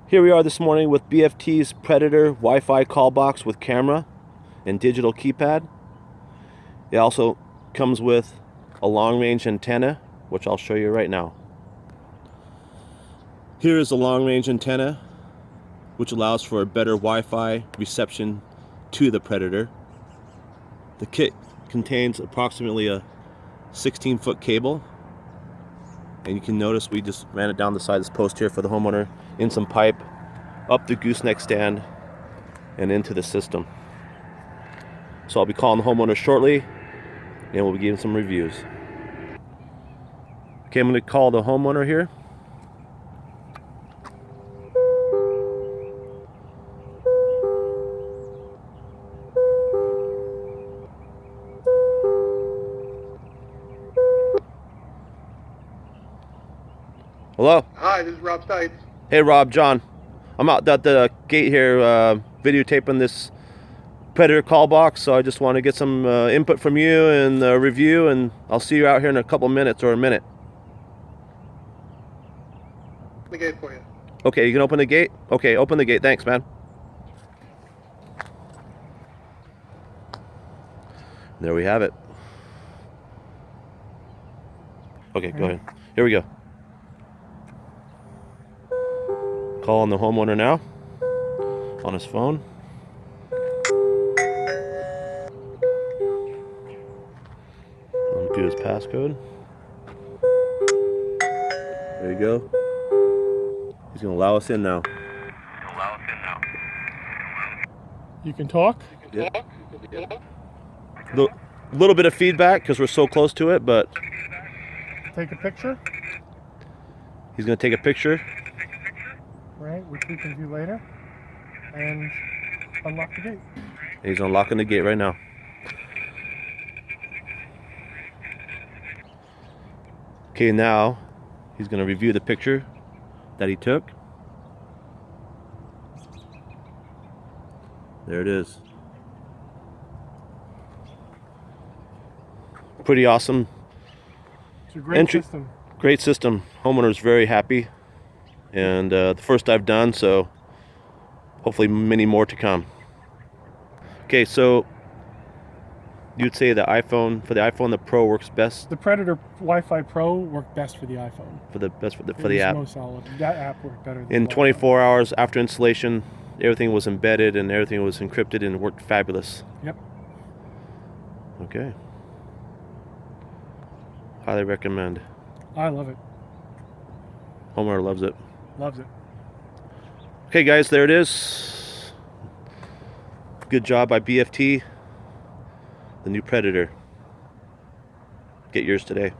Here we are this morning with BFT's Predator Wi-Fi call box with camera and digital keypad. It also comes with a long-range antenna, which I'll show you right now. Here is a long-range antenna, which allows for a better Wi-Fi reception to the Predator. The kit contains approximately a 16-foot cable, and you can notice we just ran it down the side of this post here for the homeowner, in some pipe, up the gooseneck stand, and into the system. So I'll be calling the homeowner shortly, and we'll be giving some reviews. Okay, I'm going to call the homeowner here. Hello? Hi, this is Rob Stites. Hey Rob, John. I'm out at the gate here videotaping this Predator call box, so I just want to get some input from you and a review, and I'll see you out here in a couple minutes or a minute. The gate for you. Okay, you can open the gate? Okay, open the gate. Thanks, man. There we have it. Okay, go ahead. Here we go. Calling the homeowner now on his phone. I'll do his passcode. There you go. He's going to allow us in now. You can talk? Yep. Little bit of feedback because we're so close to it, but Take a picture, he's going to take a picture. right, which we can do later, and unlock the gate. He's unlocking the gate right now. Okay, now he's going to review the picture that he took. There it is. Pretty awesome. It's a great system. Great system. Homeowner's very happy. And the first I've done, so hopefully many more to come. Okay, so you'd say the iPhone, for the iPhone, the Pro works best? The Predator Wi-Fi Pro worked best for the iPhone. For the best for It the was app. most solid. That app worked better than In the 24 hours after installation, everything was embedded and everything was encrypted and worked fabulous. Yep. Okay. Highly recommend. I love it. Homeowner loves it. Loves it. Okay guys, there it is. Good job by BFT. The new Predator. Get yours today.